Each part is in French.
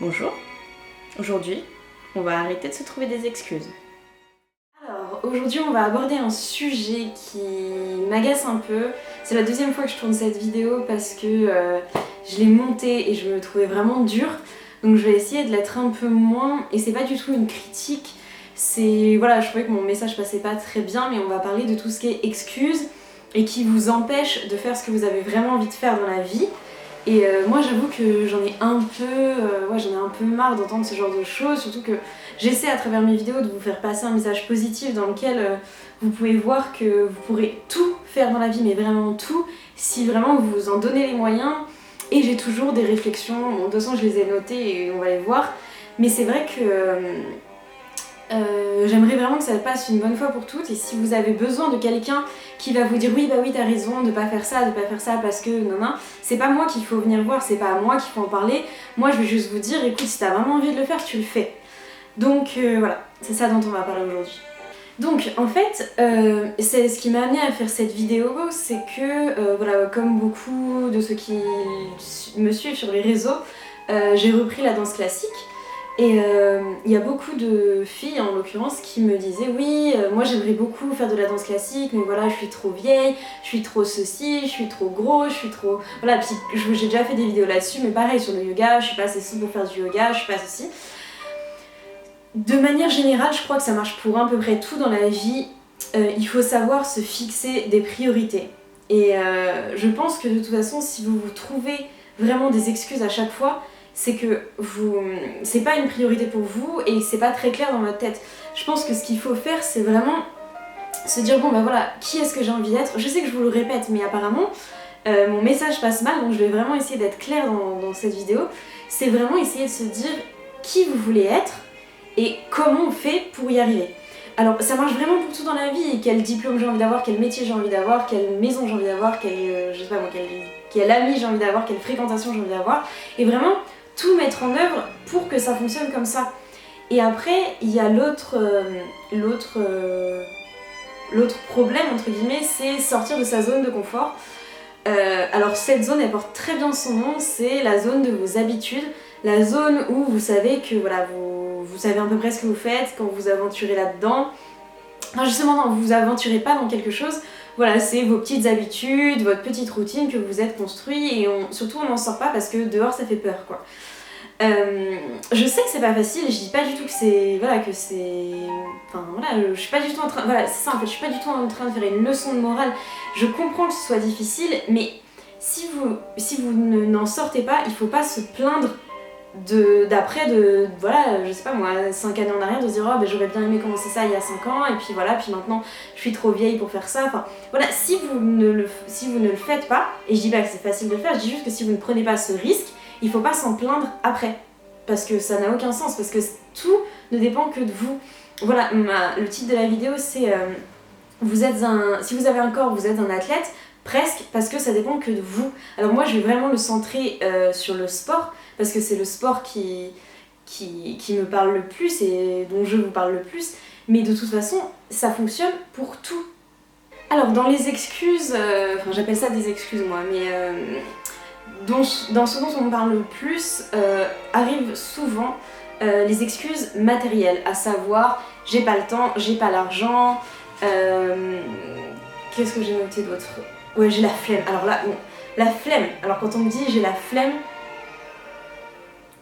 Bonjour, aujourd'hui on va arrêter de se trouver des excuses. Alors aujourd'hui on va aborder un sujet qui m'agace un peu. C'est la deuxième fois que je tourne cette vidéo parce que je l'ai montée et je me trouvais vraiment dure. Donc je vais essayer de l'être un peu moins et c'est pas du tout une critique. C'est voilà, je trouvais que mon message passait pas très bien, mais on va parler de tout ce qui est excuses et qui vous empêche de faire ce que vous avez vraiment envie de faire dans la vie. Et moi j'avoue que j'en ai un peu marre d'entendre ce genre de choses, surtout que j'essaie à travers mes vidéos de vous faire passer un message positif dans lequel vous pouvez voir que vous pourrez tout faire dans la vie, mais vraiment tout, si vraiment vous vous en donnez les moyens. Et j'ai toujours des réflexions, bon, de toute façon je les ai notées et on va les voir, mais c'est vrai que j'aimerais vraiment que ça passe une bonne fois pour toutes. Et si vous avez besoin de quelqu'un qui va vous dire oui bah oui t'as raison de pas faire ça parce que non, c'est pas moi qu'il faut venir voir, c'est pas à moi qu'il faut en parler. Moi je vais juste vous dire écoute, si t'as vraiment envie de le faire tu le fais. Donc voilà, c'est ça dont on va parler aujourd'hui. Donc en fait, c'est ce qui m'a amené à faire cette vidéo, c'est que voilà, comme beaucoup de ceux qui me suivent sur les réseaux, j'ai repris la danse classique. Et il y a beaucoup de filles en l'occurrence qui me disaient oui, moi j'aimerais beaucoup faire de la danse classique, mais voilà je suis trop vieille, je suis trop ceci, je suis trop gros, je suis trop... Voilà, puis j'ai déjà fait des vidéos là-dessus, mais pareil sur le yoga, je suis pas assez souple pour faire du yoga, je suis pas ceci. De manière générale, je crois que ça marche pour à peu près tout dans la vie. Il faut savoir se fixer des priorités. Et je pense que de toute façon, si vous vous trouvez vraiment des excuses à chaque fois, c'est que c'est pas une priorité pour vous et c'est pas très clair dans votre tête. Je pense que ce qu'il faut faire, c'est vraiment se dire bon bah voilà, qui est-ce que j'ai envie d'être. Je sais que je vous le répète, mais apparemment mon message passe mal, donc je vais vraiment essayer d'être claire dans cette vidéo. C'est vraiment essayer de se dire qui vous voulez être et comment on fait pour y arriver. Alors ça marche vraiment pour tout dans la vie, quel diplôme j'ai envie d'avoir, quel métier j'ai envie d'avoir, quelle maison j'ai envie d'avoir, je sais pas moi, quel ami j'ai envie d'avoir, quelle fréquentation j'ai envie d'avoir, et vraiment tout mettre en œuvre pour que ça fonctionne comme ça. Et après il y a l'autre problème entre guillemets, c'est sortir de sa zone de confort. Alors cette zone elle porte très bien son nom, c'est la zone de vos habitudes, la zone où vous savez que voilà, vous savez à peu près ce que vous faites quand vous aventurez là-dedans. Enfin justement non, vous vous aventurez pas dans quelque chose, voilà, c'est vos petites habitudes, votre petite routine que vous êtes construit et surtout on n'en sort pas parce que dehors ça fait peur quoi. Je sais que c'est pas facile, je dis pas du tout que c'est... Voilà, que c'est... Enfin voilà, je suis pas du tout en train... Voilà, c'est ça en fait, je suis pas du tout en train de faire une leçon de morale. Je comprends que ce soit difficile, mais si vous n'en sortez pas, il faut pas se plaindre d'après voilà, je sais pas moi, 5 années en arrière, de se dire oh ben j'aurais bien aimé commencer ça il y a 5 ans, et puis voilà, puis maintenant je suis trop vieille pour faire ça. Enfin voilà, si vous ne le faites pas, et je dis pas que c'est facile de le faire, je dis juste que si vous ne prenez pas ce risque, il faut pas s'en plaindre après, parce que ça n'a aucun sens, parce que tout ne dépend que de vous. Voilà, le titre de la vidéo c'est si vous avez un corps, vous êtes un athlète, presque, parce que ça dépend que de vous. Alors moi je vais vraiment le centrer sur le sport, parce que c'est le sport qui me parle le plus et dont je vous parle le plus, mais de toute façon ça fonctionne pour tout. Alors dans les excuses, enfin j'appelle ça des excuses moi, mais dans ce dont on me parle le plus arrivent souvent les excuses matérielles, à savoir j'ai pas le temps, j'ai pas l'argent, qu'est-ce que j'ai noté d'autre? Ouais, j'ai la flemme. Alors là, bon, la flemme. Alors quand on me dit j'ai la flemme,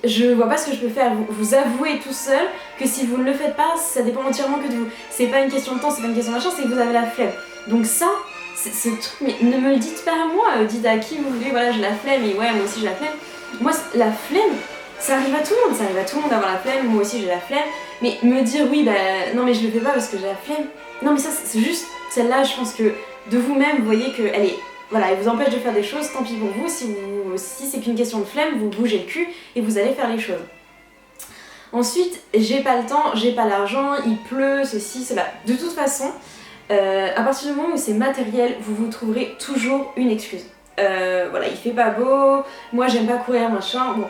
je vois pas ce que je peux faire. Vous avouez tout seul que si vous ne le faites pas, ça dépend entièrement que de vous. C'est pas une question de temps, c'est pas une question de machin, c'est que vous avez la flemme. Donc ça, c'est le truc, mais ne me le dites pas à moi, dites à qui vous voulez, voilà j'ai la flemme, et ouais moi aussi j'ai la flemme. Moi la flemme, ça arrive à tout le monde, ça arrive à tout le monde d'avoir la flemme, moi aussi j'ai la flemme, mais me dire oui bah non mais je le fais pas parce que j'ai la flemme, non mais ça c'est juste, celle-là je pense que de vous-même vous voyez que elle est, voilà, elle vous empêche de faire des choses, tant pis pour vous, si c'est qu'une question de flemme, vous bougez le cul et vous allez faire les choses. Ensuite, j'ai pas le temps, j'ai pas l'argent, il pleut, ceci, cela. De toute façon, à partir du moment où c'est matériel, vous trouverez toujours une excuse. Voilà, il fait pas beau, moi j'aime pas courir, machin, bon.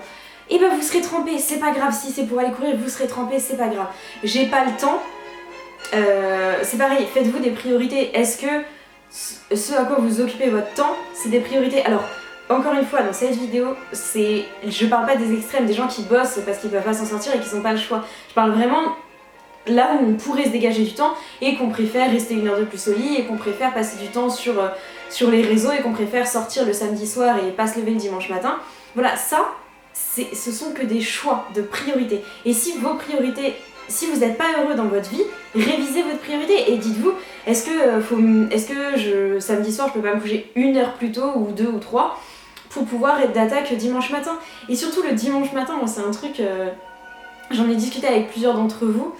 Et ben vous serez trempé, c'est pas grave, si c'est pour aller courir, vous serez trempé, c'est pas grave. J'ai pas le temps, c'est pareil, faites-vous des priorités. Est-ce que ce à quoi vous occupez votre temps, c'est des priorités? Alors, encore une fois, dans cette vidéo, je parle pas des extrêmes, des gens qui bossent parce qu'ils peuvent pas s'en sortir et qui n'ont pas le choix. Je parle vraiment là où on pourrait se dégager du temps et qu'on préfère rester 1 heure de plus au lit et qu'on préfère passer du temps sur les réseaux et qu'on préfère sortir le samedi soir et pas se lever le dimanche matin. Voilà, ça, ce sont que des choix de priorités. Et si vos priorités, si vous n'êtes pas heureux dans votre vie, révisez votre priorité et dites-vous, est-ce que samedi soir je peux pas me coucher 1 heure plus tôt ou 2 ou 3 pour pouvoir être d'attaque dimanche matin. Et surtout le dimanche matin, moi c'est un truc, j'en ai discuté avec plusieurs d'entre vous,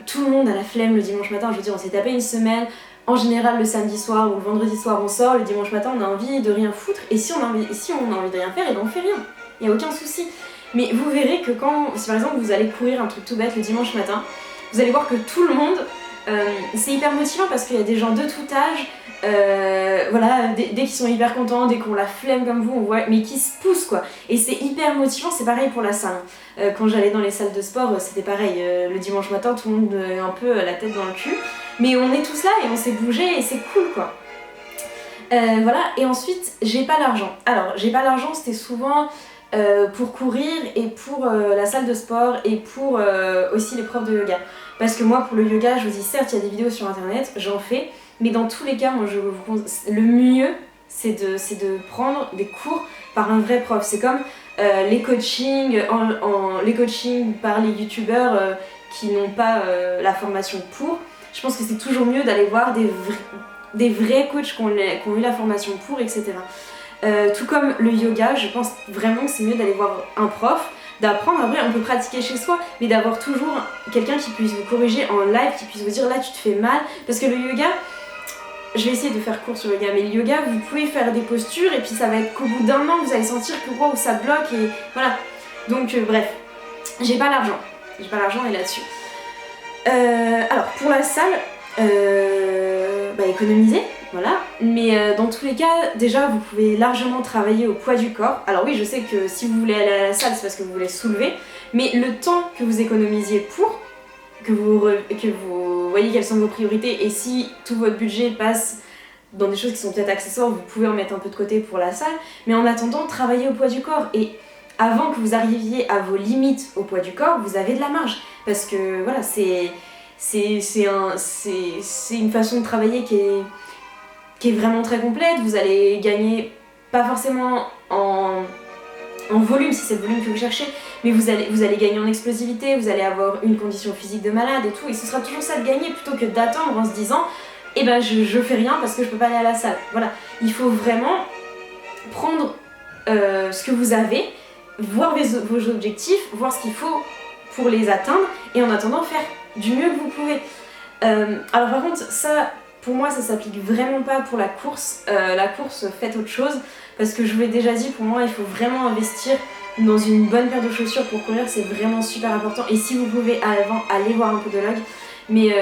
tout le monde a la flemme le dimanche matin, je veux dire on s'est tapé une semaine, en général le samedi soir ou le vendredi soir on sort, le dimanche matin on a envie de rien foutre, et si on a envie de rien faire, et ben on fait rien, il n'y a aucun souci. Mais vous verrez que si par exemple vous allez courir un truc tout bête le dimanche matin, vous allez voir que tout le monde, c'est hyper motivant parce qu'il y a des gens de tout âge, voilà, dès qu'ils sont hyper contents, dès qu'on la flemme comme vous, on voit, mais qui se poussent quoi. Et c'est hyper motivant, c'est pareil pour la salle. Quand j'allais dans les salles de sport, c'était pareil. Le dimanche matin, tout le monde un peu la tête dans le cul. Mais on est tous là et on s'est bougé et c'est cool quoi. Voilà, et ensuite, j'ai pas l'argent. Alors, j'ai pas l'argent, c'était souvent pour courir et pour la salle de sport et pour aussi les profs de yoga. Parce que moi, pour le yoga, je vous dis, certes, il y a des vidéos sur internet, j'en fais. Mais dans tous les cas, moi, le mieux, c'est de prendre des cours par un vrai prof. C'est comme les coachings par les youtubeurs qui n'ont pas la formation pour. Je pense que c'est toujours mieux d'aller voir des vrais coachs qui ont eu la formation pour, etc. Tout comme le yoga, je pense vraiment que c'est mieux d'aller voir un prof, d'apprendre. Après, on peut pratiquer chez soi, mais d'avoir toujours quelqu'un qui puisse vous corriger en live, qui puisse vous dire là tu te fais mal. Parce que le yoga, je vais essayer de faire court sur le yoga, mais le yoga, vous pouvez faire des postures et puis ça va être qu'au bout d'un an, vous allez sentir que wow, ça bloque et voilà. Donc bref, j'ai pas l'argent et là-dessus. Alors pour la salle, économiser, voilà. Mais dans tous les cas, déjà vous pouvez largement travailler au poids du corps. Alors oui, je sais que si vous voulez aller à la salle, c'est parce que vous voulez soulever, mais le temps que vous économisiez pour que vous voyez quelles sont vos priorités et si tout votre budget passe dans des choses qui sont peut-être accessoires, vous pouvez en mettre un peu de côté pour la salle, mais en attendant, travaillez au poids du corps et avant que vous arriviez à vos limites au poids du corps, vous avez de la marge parce que voilà, c'est une façon de travailler qui est vraiment très complète. Vous allez gagner pas forcément en volume si c'est le volume que vous cherchez, mais vous allez gagner en explosivité, vous allez avoir une condition physique de malade et tout, et ce sera toujours ça de gagner plutôt que d'attendre en se disant eh ben je fais rien parce que je peux pas aller à la salle. Voilà, il faut vraiment prendre ce que vous avez, voir vos objectifs, voir ce qu'il faut pour les atteindre et en attendant faire du mieux que vous pouvez. Alors par contre ça, pour moi ça s'applique vraiment pas pour la course. La course, faites autre chose parce que je vous l'ai déjà dit, pour moi il faut vraiment investir dans une bonne paire de chaussures pour courir, c'est vraiment super important. Et si vous pouvez avant, allez voir un podologue. Mais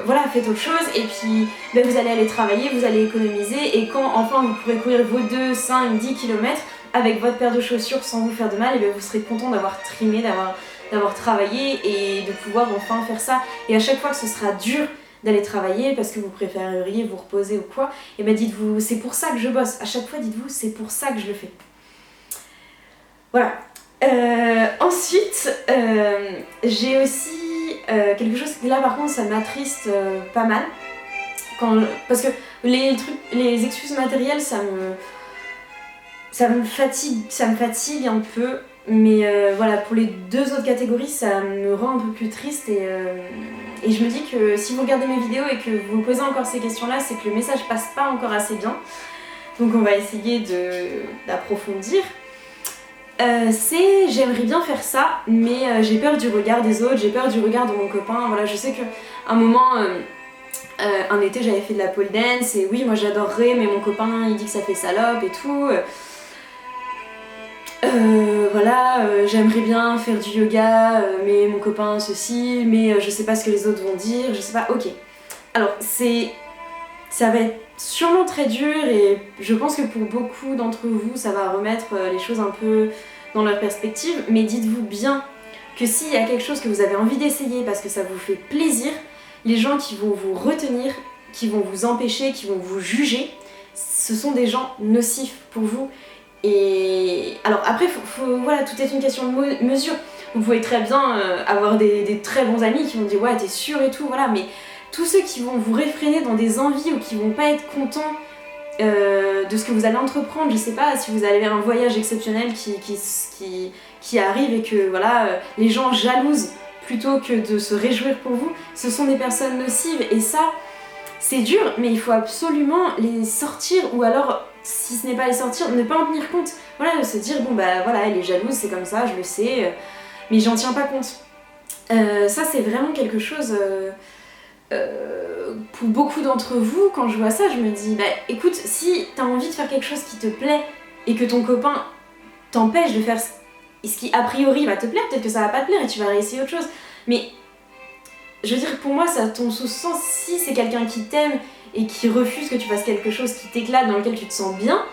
voilà, faites autre chose et puis vous allez aller travailler, vous allez économiser et quand enfin vous pourrez courir vos 2, 5, 10 km avec votre paire de chaussures sans vous faire de mal, et vous serez content d'avoir trimé, d'avoir travaillé et de pouvoir enfin faire ça. Et à chaque fois que ce sera dur d'aller travailler parce que vous préféreriez vous reposer ou quoi, et dites-vous c'est pour ça que je bosse. À chaque fois dites-vous c'est pour ça que je le fais. Voilà. Ensuite, j'ai aussi quelque chose qui là par contre ça m'attriste pas mal. Parce que les excuses matérielles ça me fatigue un peu. Mais voilà, pour les 2 autres catégories, ça me rend un peu plus triste et je me dis que si vous regardez mes vidéos et que vous me posez encore ces questions-là, c'est que le message passe pas encore assez bien. Donc on va essayer d'approfondir. J'aimerais bien faire ça, mais j'ai peur du regard des autres, j'ai peur du regard de mon copain. Voilà, je sais qu'à un moment, un été, j'avais fait de la pole dance et oui, moi j'adorerais, mais mon copain il dit que ça fait salope et tout. J'aimerais bien faire du yoga, mais mon copain ceci, mais je sais pas ce que les autres vont dire, je sais pas, ok. Alors ça va être sûrement très dur et je pense que pour beaucoup d'entre vous ça va remettre les choses un peu dans leur perspective, mais dites-vous bien que s'il y a quelque chose que vous avez envie d'essayer parce que ça vous fait plaisir, les gens qui vont vous retenir, qui vont vous empêcher, qui vont vous juger, ce sont des gens nocifs pour vous. Et alors après, voilà, tout est une question de mesure. Vous pouvez très bien avoir des très bons amis qui vont dire ouais t'es sûr et tout, voilà, mais tous ceux qui vont vous réfréner dans des envies ou qui vont pas être contents de ce que vous allez entreprendre, je sais pas, si vous avez un voyage exceptionnel qui arrive et que voilà, les gens jalousent plutôt que de se réjouir pour vous, ce sont des personnes nocives et ça, c'est dur, mais il faut absolument les sortir ou alors, si ce n'est pas les sortir, ne pas en tenir compte. Voilà, se dire bon bah voilà, elle est jalouse, c'est comme ça, je le sais, mais j'en tiens pas compte. Ça c'est vraiment quelque chose... pour beaucoup d'entre vous, quand je vois ça, je me dis bah écoute, si t'as envie de faire quelque chose qui te plaît et que ton copain t'empêche de faire ce qui a priori va te plaire, peut-être que ça va pas te plaire et tu vas réessayer autre chose, mais je veux dire, pour moi ça tombe sous ce sens. Si c'est quelqu'un qui t'aime et qui refuse que tu fasses quelque chose qui t'éclate, dans lequel tu te sens bien,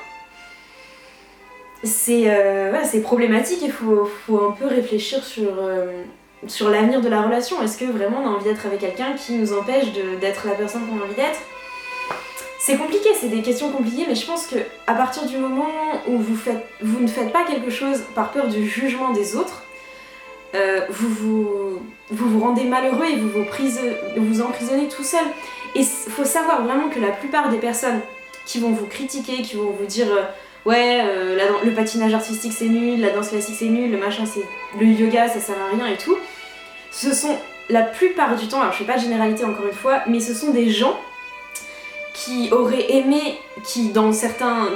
c'est problématique et faut un peu réfléchir sur l'avenir de la relation. Est-ce que vraiment on a envie d'être avec quelqu'un qui nous empêche d'être la personne qu'on a envie d'être? C'est compliqué, c'est des questions compliquées, mais je pense que à partir du moment où vous ne faites pas quelque chose par peur du jugement des autres, vous rendez malheureux et vous emprisonnez tout seul. Et il faut savoir vraiment que la plupart des personnes qui vont vous critiquer, qui vont vous dire le patinage artistique c'est nul, la danse classique c'est nul, le yoga ça sert à rien et tout, ce sont la plupart du temps, alors je fais pas de généralité encore une fois, mais ce sont des gens qui auraient aimé, qui dans certains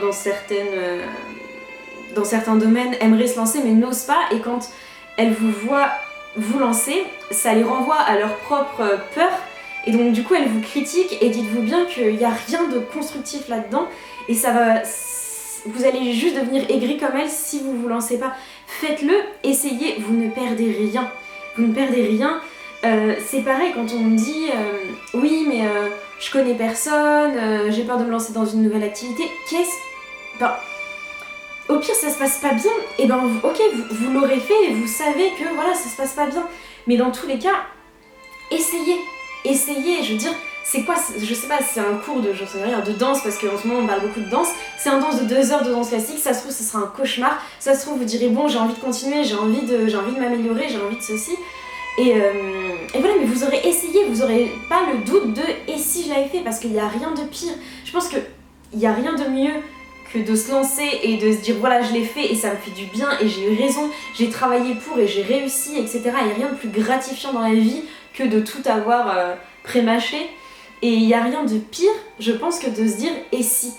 domaines aimeraient se lancer mais n'osent pas, et quand elles vous voient vous lancer, ça les renvoie à leur propre peur, et donc du coup elles vous critiquent, et dites-vous bien qu'il n'y a rien de constructif là-dedans, et vous allez juste devenir aigri comme elles si vous vous lancez pas. Faites-le, essayez, vous ne perdez rien. Vous ne perdez rien. C'est pareil quand on me dit oui mais je connais personne, j'ai peur de me lancer dans une nouvelle activité. Au pire ça se passe pas bien, et ben ok vous l'aurez fait et vous savez que voilà ça se passe pas bien. Mais dans tous les cas, essayez, je veux dire, c'est quoi, je sais pas, c'est un cours de, j'en sais rien, de danse, parce qu'en ce moment on parle beaucoup de danse, c'est un danse de 2 heures de danse classique, ça se trouve ce sera un cauchemar, ça se trouve vous direz bon j'ai envie de continuer, j'ai envie de m'améliorer, j'ai envie de ceci, et voilà, mais vous aurez essayé, vous aurez pas le doute de et si je l'avais fait, parce qu'il y a rien de pire, je pense qu'il y a rien de mieux que de se lancer et de se dire voilà je l'ai fait et ça me fait du bien et j'ai eu raison, j'ai travaillé pour et j'ai réussi, etc. Il n'y a rien de plus gratifiant dans la vie que de tout avoir prémâché. Et il n'y a rien de pire, je pense, que de se dire et si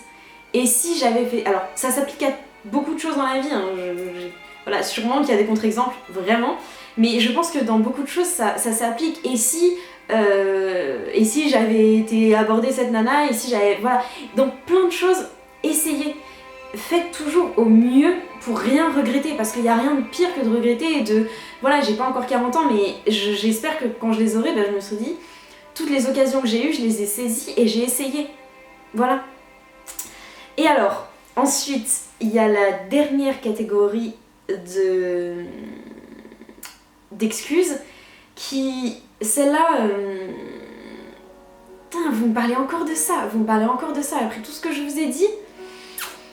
j'avais fait... Alors ça s'applique à beaucoup de choses dans la vie, hein. Voilà, sûrement qu'il y a des contre-exemples, vraiment, mais je pense que dans beaucoup de choses ça s'applique. Et si j'avais été aborder cette nana, et si j'avais... Voilà, donc plein de choses, essayez. Faites toujours au mieux pour rien regretter, parce qu'il n'y a rien de pire que de regretter et de... Voilà, j'ai pas encore 40 ans, mais j'espère que quand je les aurai, je me suis dit... Toutes les occasions que j'ai eues, je les ai saisies et j'ai essayé. Voilà. Et alors, ensuite, il y a la dernière catégorie d'excuses qui... Celle-là... Putain, vous me parlez encore de ça. Après tout ce que je vous ai dit,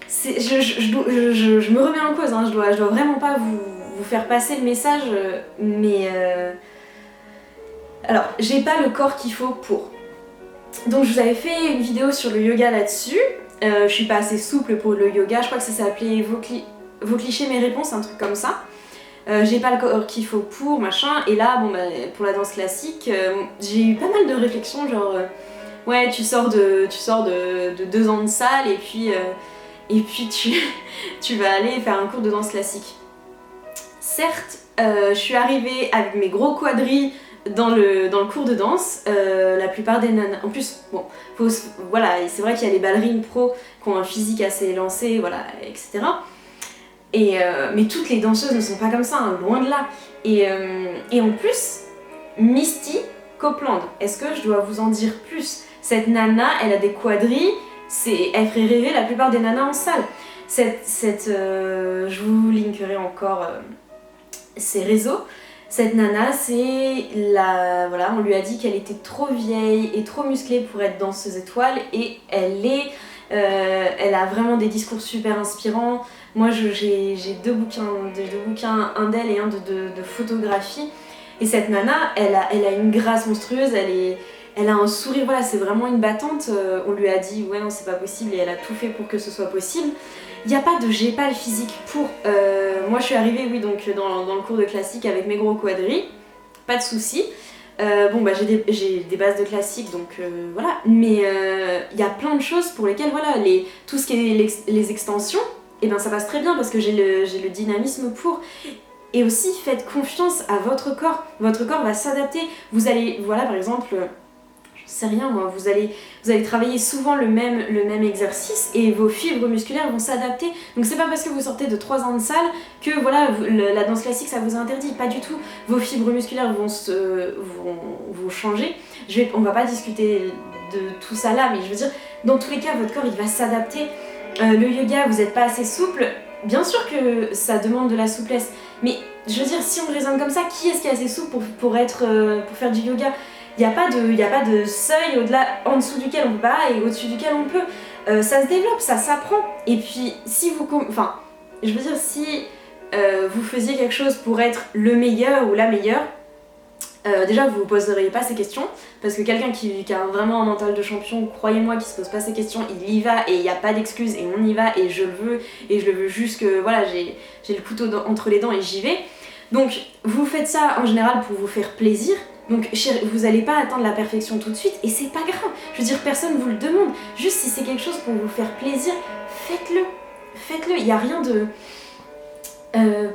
je me remets en cause. Hein. Je dois vraiment pas vous faire passer le message, mais... Alors, j'ai pas le corps qu'il faut pour. Donc je vous avais fait une vidéo sur le yoga là-dessus. Je suis pas assez souple pour le yoga, je crois que ça s'appelait vos clichés, mes réponses, un truc comme ça. J'ai pas le corps qu'il faut pour, machin. Et là, pour la danse classique, j'ai eu pas mal de réflexions, genre... ouais, tu sors de 2 ans de salle et puis tu vas aller faire un cours de danse classique. Certes, je suis arrivée avec mes gros quadris dans le cours de danse, la plupart des nanas... En plus, voilà, c'est vrai qu'il y a les ballerines pro qui ont un physique assez élancé, voilà, etc. Mais toutes les danseuses ne sont pas comme ça, hein, loin de là. Et en plus, Misty Copeland, est-ce que je dois vous en dire plus? Cette nana, elle a des quadris, elle ferait rêver la plupart des nanas en salle. Je vous linkerai encore ses réseaux. Cette nana, voilà, on lui a dit qu'elle était trop vieille et trop musclée pour être danseuse étoile, et elle est Elle a vraiment des discours super inspirants. Moi j'ai deux bouquins, un d'elle et un de photographie. Et cette nana, elle a une grâce monstrueuse, elle a un sourire, voilà, c'est vraiment une battante. On lui a dit ouais non c'est pas possible et elle a tout fait pour que ce soit possible. Il n'y a pas de j'ai pas le physique pour. Moi je suis arrivée oui donc dans le cours de classique avec mes gros quadris, pas de soucis. Bon bah j'ai des bases de classique donc voilà, mais il y a plein de choses pour lesquelles voilà, tout ce qui est les extensions, et ben ça passe très bien parce que j'ai le dynamisme pour. Et aussi faites confiance à votre corps va s'adapter. Vous allez, voilà par exemple, je sais rien moi, vous allez travailler souvent le même exercice et vos fibres musculaires vont s'adapter. Donc c'est pas parce que vous sortez de 3 ans de salle que voilà, la danse classique ça vous interdit, pas du tout. Vos fibres musculaires vont changer. On va pas discuter de tout ça là, mais je veux dire, dans tous les cas, votre corps il va s'adapter. Le yoga, vous n'êtes pas assez souple, bien sûr que ça demande de la souplesse, mais je veux dire, si on raisonne comme ça, qui est-ce qui est assez souple pour faire du yoga ? Il n'y a pas de seuil au-delà, en dessous duquel on peut pas et au-dessus duquel on peut. Ça se développe, ça s'apprend. Et puis, si vous faisiez quelque chose pour être le meilleur ou la meilleure, déjà vous vous poseriez pas ces questions, parce que quelqu'un qui a vraiment un mental de champion, croyez-moi, qui se pose pas ces questions, il y va et il n'y a pas d'excuses et on y va et je le veux juste que voilà, j'ai le couteau entre les dents et j'y vais. Donc vous faites ça en général pour vous faire plaisir. Donc vous allez pas atteindre la perfection tout de suite et c'est pas grave. Je veux dire, personne vous le demande. Juste si c'est quelque chose pour vous faire plaisir, faites-le. Faites-le. Il y a rien de...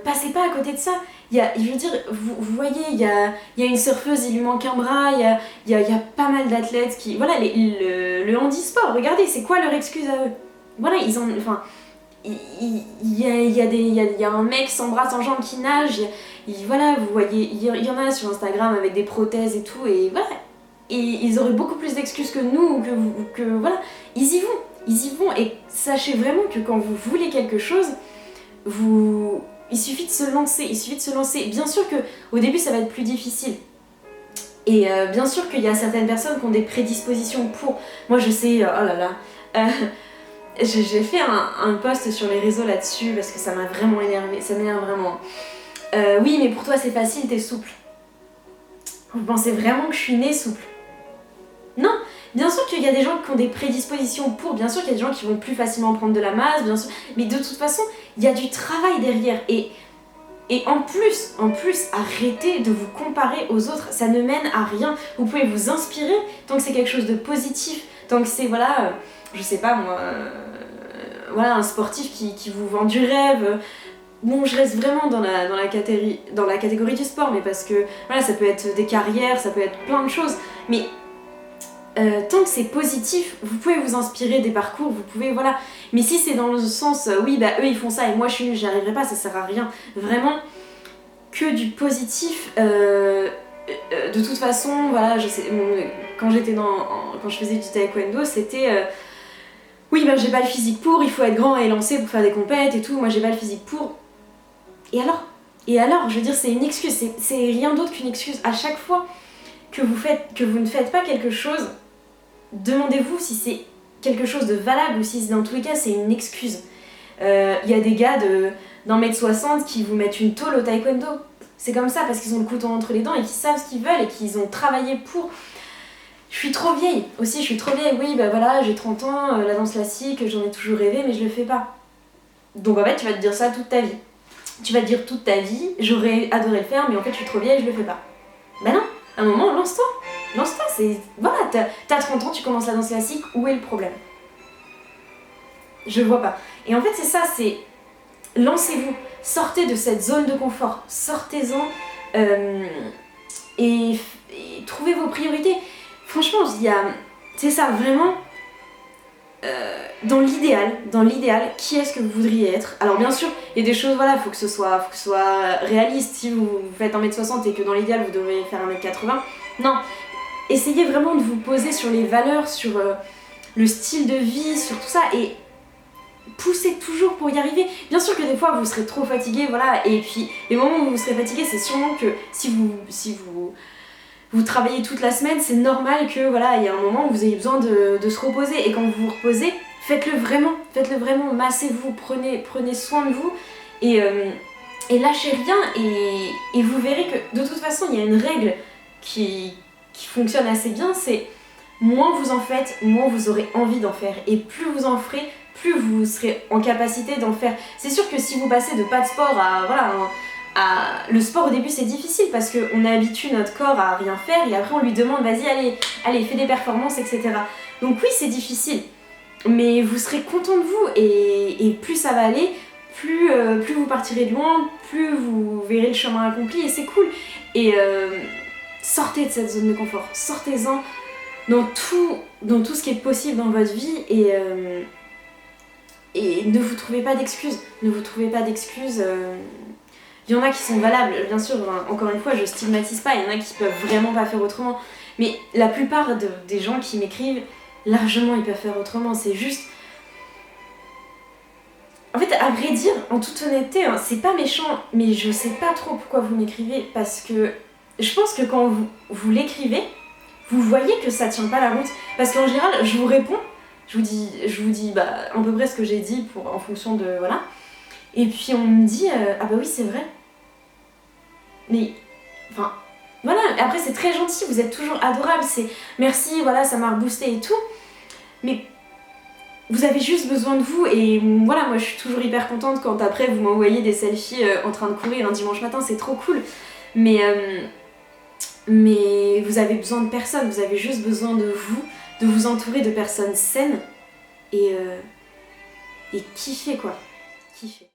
passez pas à côté de ça. Je veux dire, vous voyez, il y a une surfeuse, il lui manque un bras, il y a pas mal d'athlètes qui... Voilà, le handisport, regardez, c'est quoi leur excuse à eux ? Voilà, ils ont... Enfin, il y a un mec sans bras, sans jambes qui nage, voilà, vous voyez, il y en a sur Instagram avec des prothèses et tout, et voilà. Et ils auraient beaucoup plus d'excuses que nous, que voilà, ils y vont, et sachez vraiment que quand vous voulez quelque chose, il suffit de se lancer, Bien sûr qu'au début ça va être plus difficile. Et bien sûr qu'il y a certaines personnes qui ont des prédispositions pour... Moi je sais, oh là là... J'ai fait un post sur les réseaux là-dessus parce que ça m'a vraiment énervé, ça m'énerve vraiment. Oui, mais pour toi c'est facile, t'es souple. Vous pensez vraiment que je suis née souple ? Non, bien sûr qu'il y a des gens qui ont des prédispositions pour, bien sûr qu'il y a des gens qui vont plus facilement prendre de la masse, bien sûr, mais de toute façon, il y a du travail derrière. Et en plus, arrêtez de vous comparer aux autres, ça ne mène à rien. Vous pouvez vous inspirer tant que c'est quelque chose de positif, tant que c'est, voilà... je sais pas moi, voilà, un sportif qui vous vend du rêve. Bon, je reste vraiment dans la catégorie du sport, mais parce que voilà, ça peut être des carrières, ça peut être plein de choses, mais tant que c'est positif, vous pouvez vous inspirer des parcours, vous pouvez, voilà. Mais si c'est dans le sens, oui, bah eux ils font ça et moi j'y arriverai pas, ça sert à rien. Vraiment, que du positif. De toute façon, voilà, je sais, quand je faisais du taekwondo, c'était... oui, ben j'ai pas le physique pour, il faut être grand et lancé pour faire des compètes et tout, moi j'ai pas le physique pour. Et alors, je veux dire, c'est une excuse, c'est rien d'autre qu'une excuse. À chaque fois que vous ne faites pas quelque chose, demandez-vous si c'est quelque chose de valable ou si dans tous les cas c'est une excuse. Y a des gars d'1m60 qui vous mettent une tôle au taekwondo. C'est comme ça parce qu'ils ont le couteau entre les dents et qu'ils savent ce qu'ils veulent et qu'ils ont travaillé pour. Je suis trop vieille, oui bah voilà, j'ai 30 ans, la danse classique, j'en ai toujours rêvé mais je le fais pas. Donc en fait tu vas te dire ça toute ta vie. Tu vas te dire toute ta vie, j'aurais adoré le faire mais en fait je suis trop vieille, je le fais pas. Bah non, à un moment lance-toi, c'est... Voilà, t'as 30 ans, tu commences la danse classique, où est le problème ? Je vois pas. Et en fait c'est ça, c'est... Lancez-vous, sortez de cette zone de confort, sortez-en et trouvez vos priorités. Franchement, c'est ça, vraiment, dans l'idéal, qui est-ce que vous voudriez être ? Alors bien sûr, il y a des choses, voilà, faut que ce soit réaliste. Si vous faites 1m60 et que dans l'idéal, vous devriez faire 1m80, non. Essayez vraiment de vous poser sur les valeurs, sur le style de vie, sur tout ça, et poussez toujours pour y arriver. Bien sûr que des fois, vous serez trop fatigué, voilà, et puis les moments où vous serez fatigué, c'est sûrement que si vous travaillez toute la semaine, c'est normal que voilà, il y a un moment où vous ayez besoin de se reposer. Et quand vous vous reposez, faites-le vraiment, massez-vous, prenez soin de vous et lâchez rien et vous verrez que de toute façon il y a une règle qui fonctionne assez bien, c'est moins vous en faites, moins vous aurez envie d'en faire et plus vous en ferez, plus vous serez en capacité d'en faire. C'est sûr que si vous passez de pas de sport à voilà, le sport au début c'est difficile parce qu'on habitue notre corps à rien faire et après on lui demande vas-y allez fais des performances etc. Donc oui c'est difficile mais vous serez content de vous et plus ça va aller, plus vous partirez de loin, plus vous verrez le chemin accompli et c'est cool. Et sortez de cette zone de confort, sortez-en dans tout ce qui est possible dans votre vie et ne vous trouvez pas d'excuses, Il y en a qui sont valables, bien sûr, encore une fois je stigmatise pas, il y en a qui peuvent vraiment pas faire autrement, mais la plupart des gens qui m'écrivent, largement ils peuvent faire autrement, c'est juste... En fait, à vrai dire, en toute honnêteté, hein, c'est pas méchant, mais je sais pas trop pourquoi vous m'écrivez, parce que je pense que quand vous l'écrivez, vous voyez que ça tient pas la route, parce qu'en général, je vous réponds, je vous dis bah, à peu près ce que j'ai dit en fonction de... voilà, et puis on me dit ah bah oui c'est vrai, mais... enfin... voilà, après c'est très gentil, vous êtes toujours adorable, c'est merci, voilà, ça m'a reboosté et tout, mais vous avez juste besoin de vous et voilà, moi je suis toujours hyper contente quand après vous m'envoyez des selfies en train de courir un dimanche matin, c'est trop cool, mais vous avez besoin de personne, vous avez juste besoin de vous entourer de personnes saines et kiffer quoi, kiffer.